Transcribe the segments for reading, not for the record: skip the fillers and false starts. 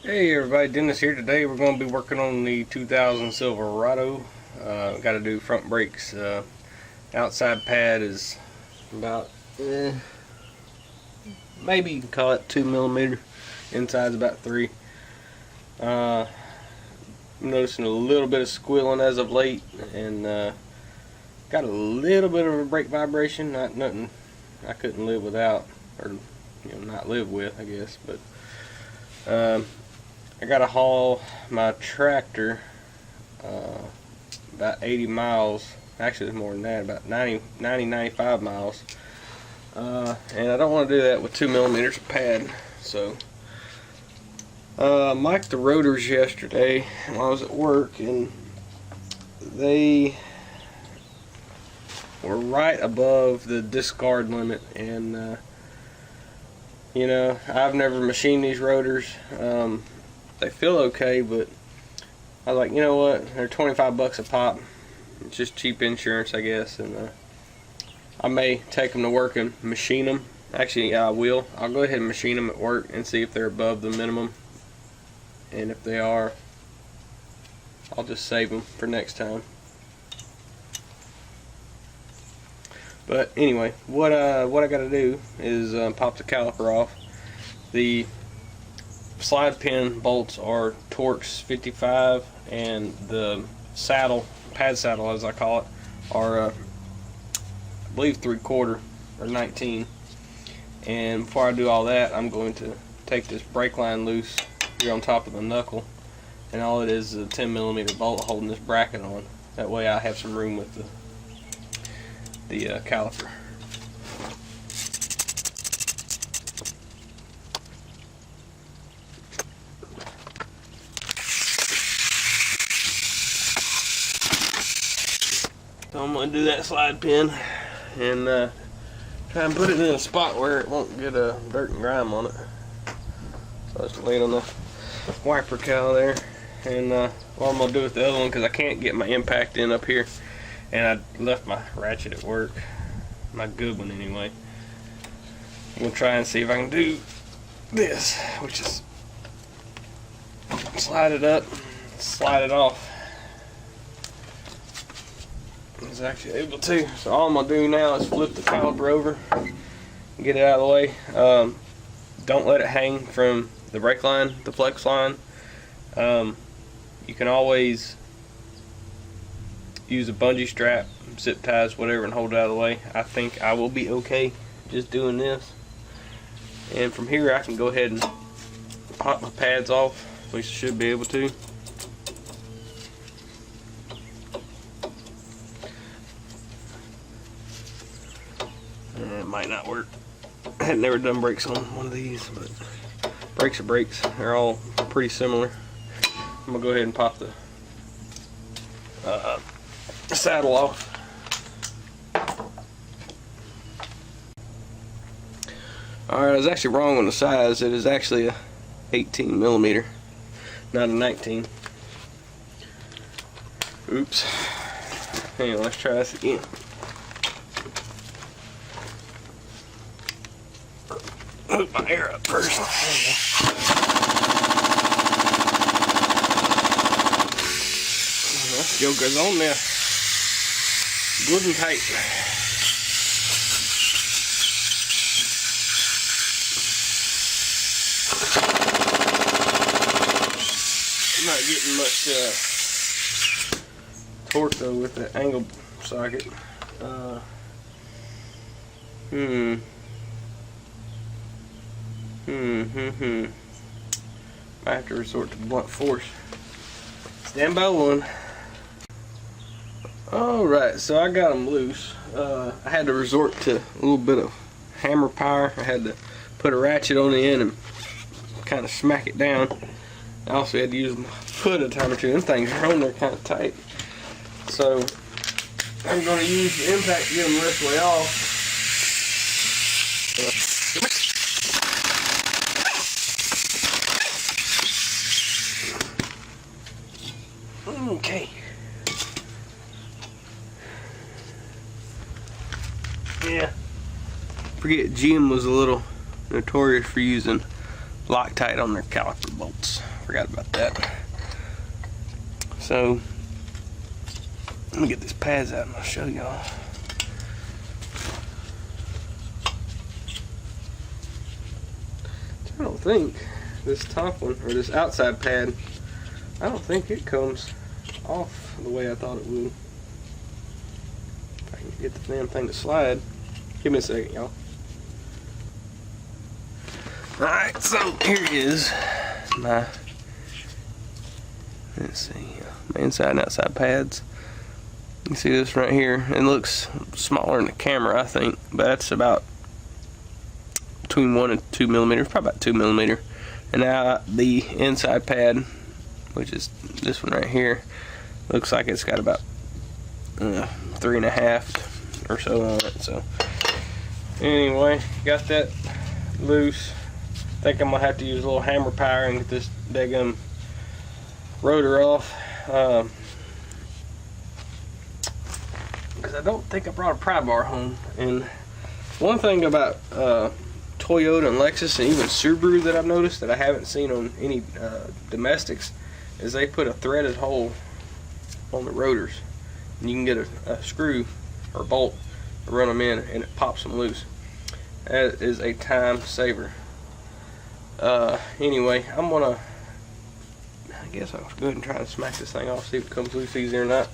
Hey everybody, Dennis here. Today we're going to be working on the 2000 Silverado. Got to do front brakes. Outside pad is about, maybe you can call it 2mm. Inside's about 3. I'm noticing a little bit of squealing as of late, and got a little bit of a brake vibration. Not nothing I couldn't live without, or not live with, I guess. But I gotta haul my tractor about 80 miles, actually it's more than that, about 95 miles, and I don't want to do that with 2mm of pad. So I mic'd the rotors yesterday while I was at work, and they were right above the discard limit. And I've never machined these rotors. They feel okay, but I was like, you know what, they're 25 bucks a pop. It's just cheap insurance, I guess. And I may take them to work and machine them. Actually, I will. I'll go ahead and machine them at work and see if they're above the minimum. And if they are, I'll just save them for next time. But anyway, what I got to do is pop the caliper off. The slide pin bolts are Torx 55, and the saddle, pad saddle as I call it, are I believe 3/4 or 19. And before I do all that, I'm going to take this brake line loose here on top of the knuckle, and all it is a 10mm bolt holding this bracket on. That way I have some room with the caliper. So I'm going to do that slide pin and try and put it in a spot where it won't get dirt and grime on it. So I just lay it on the wiper cowl there. And what I'm going to do with the other one, because I can't get my impact in up here, and I left my ratchet at work, my good one anyway. I'm going to try and see if I can do this, which is slide it up, slide it off. I was actually able to. So all I'm going to do now is flip the caliper over and get it out of the way. Don't let it hang from the brake line, the flex line. You can always use a bungee strap, zip ties, whatever, and hold it out of the way. I think I will be okay just doing this. And from here I can go ahead and pop my pads off. At least I should be able to. It might not work. I had never done brakes on one of these, but brakes are brakes. They're all pretty similar. I'm gonna go ahead and pop the saddle off. Alright, I was actually wrong on the size. It is actually a 18mm, not a 19. Oops. Hang on, let's try this again. Hook my air up first. That joker's on there. Good and tight. I'm not getting much torque though with the angle socket. Might have to resort to blunt force. Stand by one. Alright, so I got them loose. I had to resort to a little bit of hammer power. I had to put a ratchet on the end and kind of smack it down. I also had to use my foot a time or two. Them things are on there kind of tight. So I'm going to use the impact to get them the rest of the way off. Okay. Yeah. Forget GM was a little notorious for using Loctite on their caliper bolts. forgot about that. So let me get these pads out and I'll show y'all. I don't think this top one, or this outside pad, I don't think it comes off the way I thought it would. If I can get the damn thing to slide. Give me a second, y'all. Alright, so here is my, let's see, my inside and outside pads. You can see this right here. It looks smaller in the camera, I think, but that's about between 1 and 2 millimeters, probably about 2 millimeter. And now the inside pad, which is this one right here, looks like it's got about 3.5 or so on it. So anyway, got that loose. I think I'm gonna have to use a little hammer power and get this daggum rotor off, because I don't think I brought a pry bar home. And one thing about Toyota and Lexus and even Subaru that I've noticed that I haven't seen on any domestics is they put a threaded hole on the rotors, and you can get a screw or bolt to run them in and it pops them loose. That is a time saver. Anyway, I guess I'll go ahead and try to smack this thing off, see if it comes loose easy or not.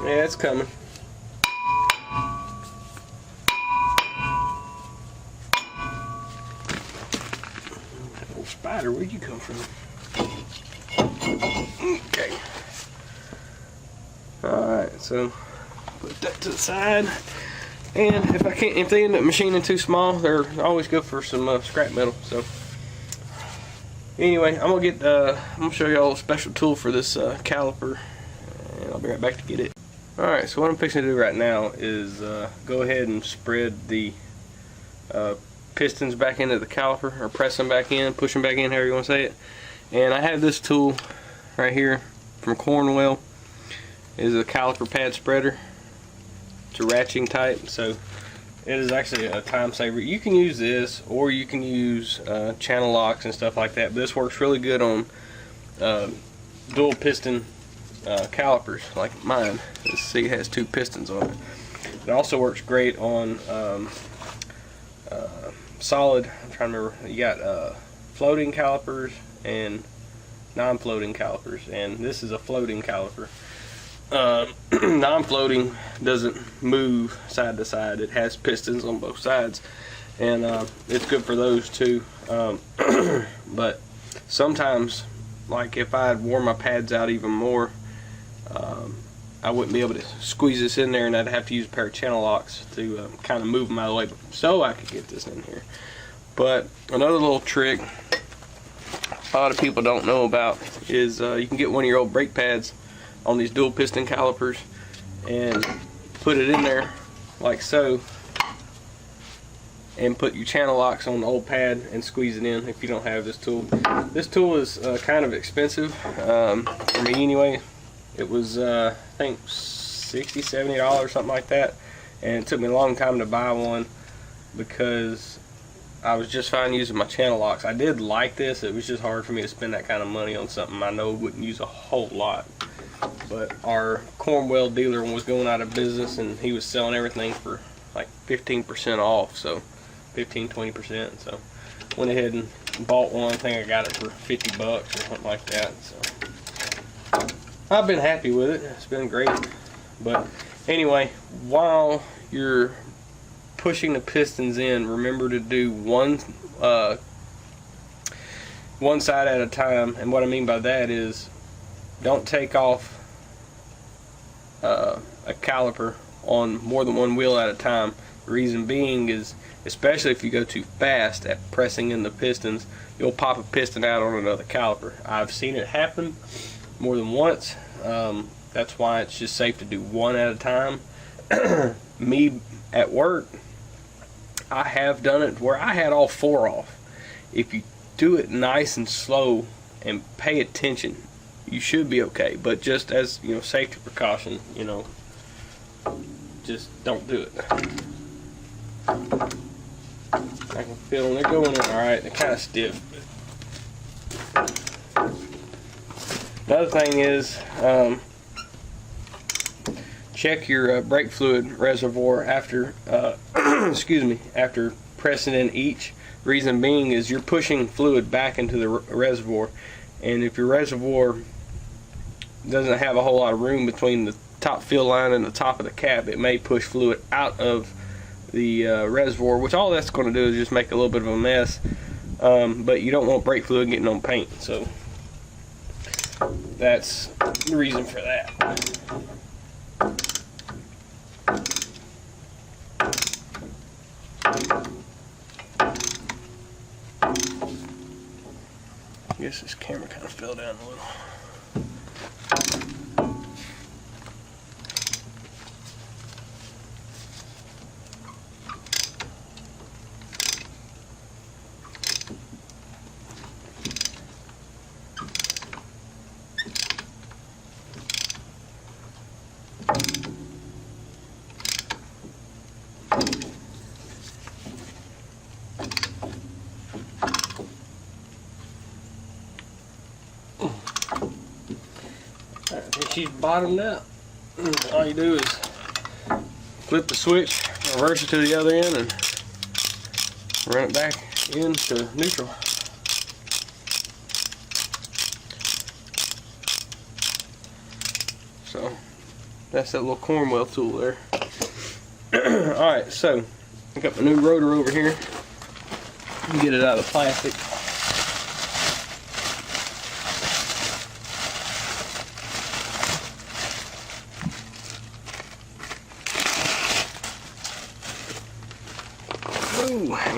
Yeah, it's coming. Oh, spider, where'd you come from? Okay. Alright, so put that to the side. And if they end up machining too small, they're always good for some scrap metal. So anyway, I'm gonna show y'all a special tool for this caliper, and I'll be right back to get it. Alright, so what I'm fixing to do right now is go ahead and spread the pistons back into the caliper, or press them back in, push them back in, however you want to say it. And I have this tool right here from Cornwell. It is a caliper pad spreader. It's a ratcheting type, so it is actually a time saver. You can use this, or you can use channel locks and stuff like that. But this works really good on dual piston calipers like mine. Let's see, it has 2 pistons on it. It also works great on solid. I'm trying to remember. You got floating calipers and non-floating calipers, and this is a floating caliper. Non-floating doesn't move side to side. It has pistons on both sides, and it's good for those too. But sometimes, like if I had worn my pads out even more, I wouldn't be able to squeeze this in there, and I'd have to use a pair of channel locks to kind of move them out of the way so I could get this in here. But another little trick a lot of people don't know about is you can get one of your old brake pads on these dual piston calipers and put it in there like so, and put your channel locks on the old pad and squeeze it in if you don't have this tool. This tool is kind of expensive for me anyway. It was I think $60, $70, something like that, and it took me a long time to buy one because I was just fine using my channel locks. I did like this. It was just hard for me to spend that kind of money on something I know wouldn't use a whole lot. But our Cornwell dealer was going out of business, and he was selling everything for like 15% off, so 15-20%. So went ahead and bought one. I think I got it for $50 or something like that. So I've been happy with it. It's been great. But anyway, while you're pushing the pistons in, remember to do one side at a time. And what I mean by that is, don't take off a caliper on more than one wheel at a time. The reason being is, especially if you go too fast at pressing in the pistons, you'll pop a piston out on another caliper. I've seen it happen more than once. That's why it's just safe to do one at a time. Me at work, I have done it where I had all 4 off. If you do it nice and slow and pay attention, you should be okay. But just as, you know, safety precaution, you know, just don't do it. I can feel them, they're going in alright, they're kind of stiff. Another thing is, check your brake fluid reservoir after, excuse me, after pressing in each. Reason being is you're pushing fluid back into the reservoir, and if your reservoir doesn't have a whole lot of room between the top fill line and the top of the cap, it may push fluid out of the reservoir, which all that's going to do is just make a little bit of a mess. But you don't want brake fluid getting on paint, so that's the reason for that. I guess this camera kind of fell down a little. She's bottomed out. All you do is flip the switch, reverse it to the other end, and run it back into neutral. So that's that little Cornwell tool there. Alright, so I got my new rotor over here. Get it out of the plastic.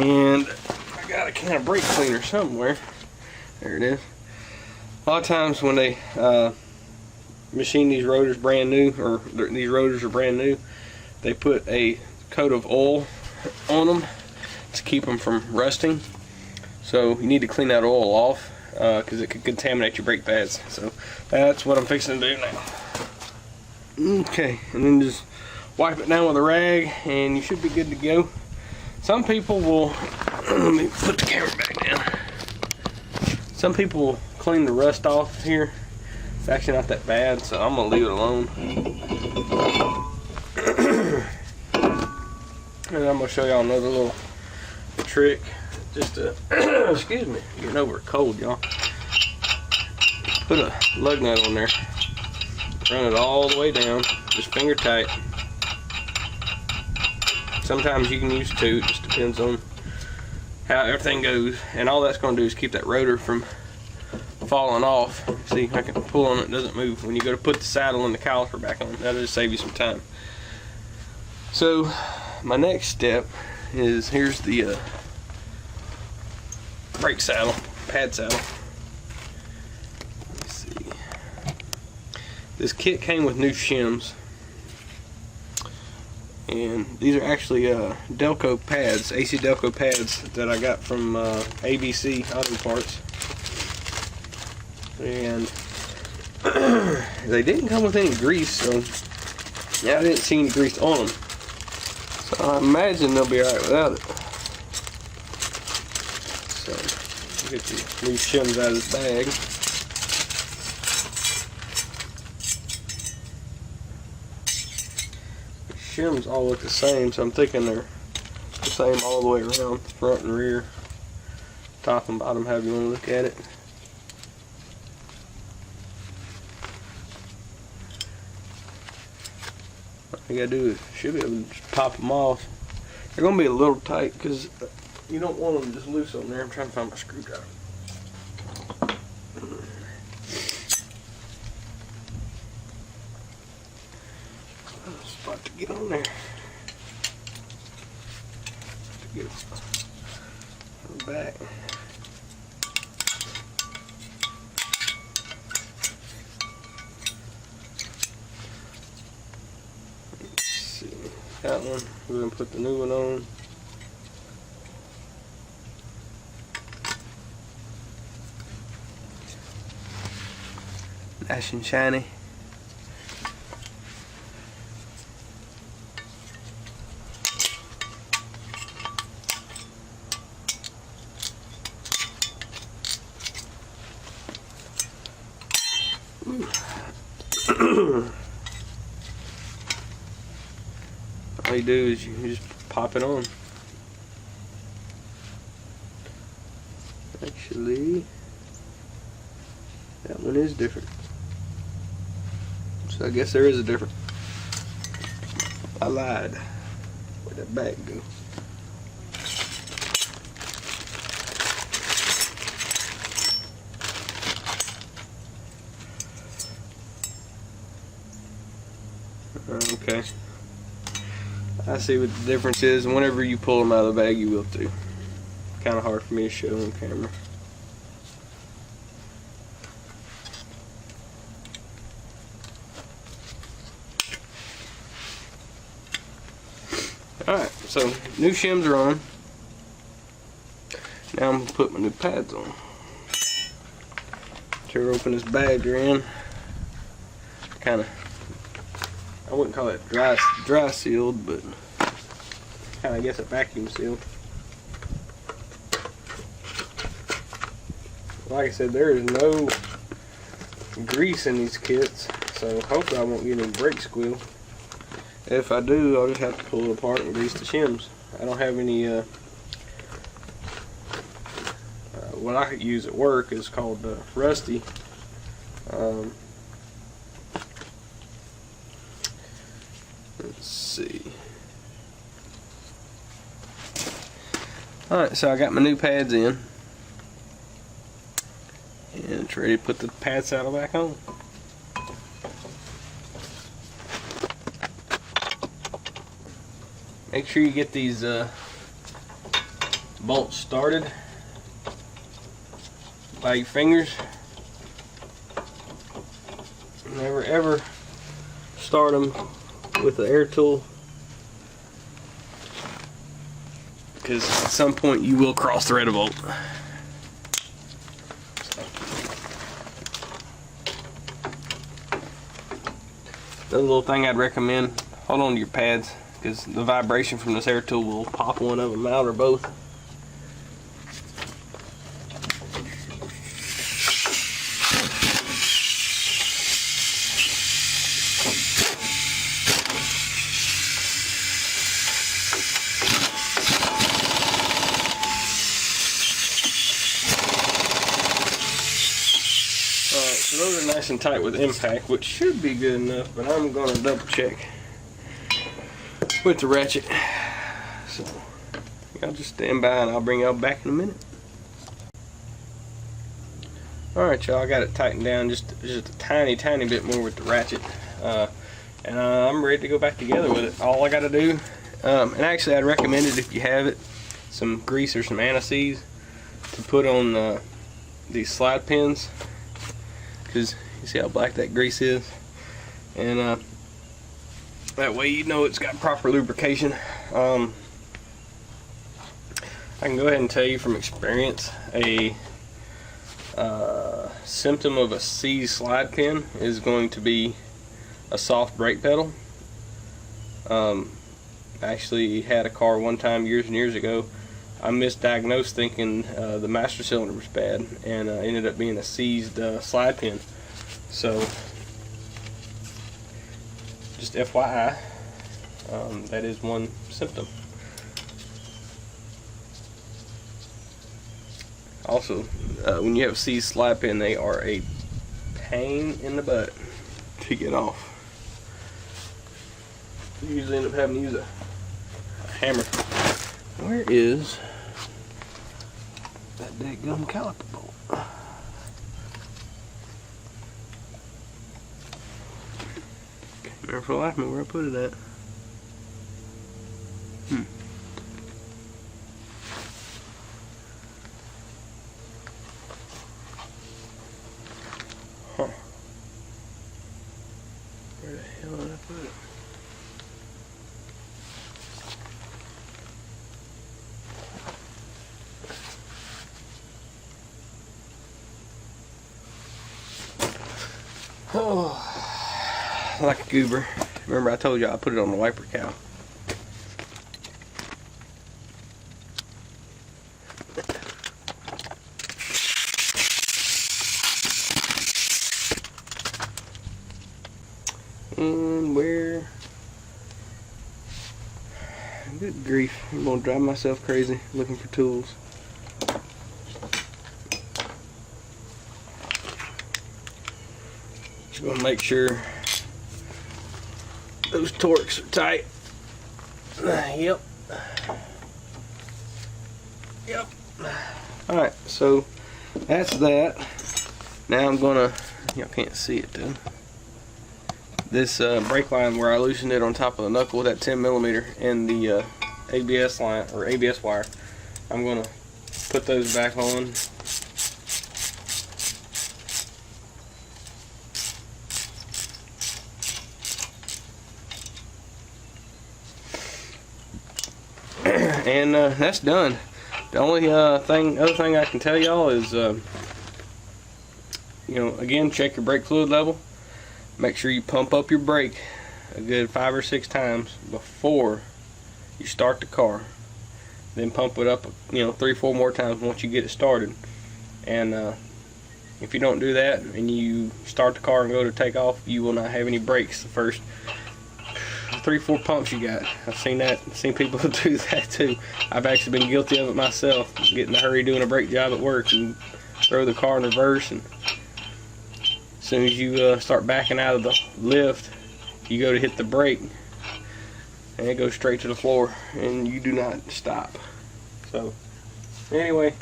And I got a can of brake cleaner somewhere. There it is. A lot of times when they machine these rotors brand new, or these rotors are brand new, they put a coat of oil on them to keep them from rusting. So you need to clean that oil off because it could contaminate your brake pads. So that's what I'm fixing to do now. Okay, and then just wipe it down with a rag and you should be good to go. Some people will, let me put the camera back down. Some people will clean the rust off here. It's actually not that bad, so I'm gonna leave it alone. And I'm gonna show y'all another little trick. Just to, excuse me, getting over a cold, y'all. Put a lug nut on there. Run it all the way down, just finger tight. Sometimes you can use two, it just depends on how everything goes. And all that's going to do is keep that rotor from falling off. See, I can pull on it, it doesn't move. When you go to put the saddle and the caliper back on, that'll just save you some time. So my next step is, here's the brake saddle, pad saddle. Let's see. This kit came with new shims. And these are actually Delco pads, AC Delco pads that I got from ABC Auto Parts. And they didn't come with any grease, so yeah, I didn't see any grease on them. So I imagine they'll be alright without it. So get the new shims out of this bag. Shims all look the same, so I'm thinking they're the same all the way around, front and rear, top and bottom, however you want to look at it. All you gotta do is, should be able to just pop them off. They're gonna be a little tight because you don't want them just loose on there. I'm trying to find my screwdriver. Spot to get on there. To get it on the back. Let's see. That one. We're gonna put the new one on. Nice and shiny. All you do is you just pop it on. Actually, that one is different. So I guess there is a difference. I lied. Where'd that bag go? Okay. I see what the difference is, and whenever you pull them out of the bag, you will too. Kind of hard for me to show on camera. Alright, so new shims are on. Now I'm going to put my new pads on. Tear open this badger in. Kind of, I wouldn't call it dry sealed, but kind of, I guess, a vacuum sealed. Like I said, there is no grease in these kits, so hopefully I won't get any brake squeal. If I do, I'll just have to pull it apart and grease the shims. I don't have any, what I use at work is called Rusty. Let's see. Alright, so I got my new pads in. And it's ready to put the pad saddle back on. Make sure you get these bolts started by your fingers. Never ever start them with the air tool, because at some point you will cross thread a bolt. Another little thing I'd recommend, hold on to your pads, because the vibration from this air tool will pop one of them out or both. Alright, so those are nice and tight with impact, which should be good enough, but I'm going to double check with the ratchet. So y'all just stand by and I'll bring y'all back in a minute. Alright y'all, I got it tightened down just a tiny bit more with the ratchet, and I'm ready to go back together with it. All I got to do, and actually I'd recommend it if you have it, some grease or some anti-seize to put on these slide pins, because you see how black that grease is, and that way you know it's got proper lubrication. I can go ahead and tell you from experience, a symptom of a seized slide pin is going to be a soft brake pedal. I actually had a car one time years and years ago. I misdiagnosed thinking the master cylinder was bad, and ended up being a seized slide pin. So just FYI, that is one symptom. Also, when you have a seized slide pin, they are a pain in the butt to get off. You usually end up having to use a hammer. Where is that dadgum caliper bolt? Can't remember for the life of me where I put it at. Where the hell did I put it? Oh, like a goober. Remember I told you I put it on the wiper cow. And where? Good grief, I'm gonna drive myself crazy looking for tools. Just gonna make sure those torques are tight. Yep. Alright, so that's that. Now I'm gonna, y'all can't see it though. This brake line where I loosened it on top of the knuckle, that 10mm, and the ABS line or ABS wire, I'm gonna put those back on. And that's done. The only other thing I can tell y'all is, you know, again, check your brake fluid level. Make sure you pump up your brake a good 5 or 6 times before you start the car. Then pump it up, you know, 3 or 4 more times once you get it started. And if you don't do that and you start the car and go to take off, you will not have any brakes the first 3 or 4 pumps you got. I've seen people do that too. I've actually been guilty of it myself, getting in a hurry doing a brake job at work and throw the car in reverse, and as soon as you start backing out of the lift, you go to hit the brake and it goes straight to the floor and you do not stop. So anyway,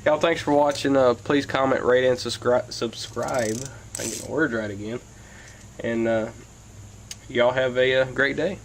y'all, thanks for watching. Please comment, rate, and subscribe. I'm getting the words right again. And y'all have a great day.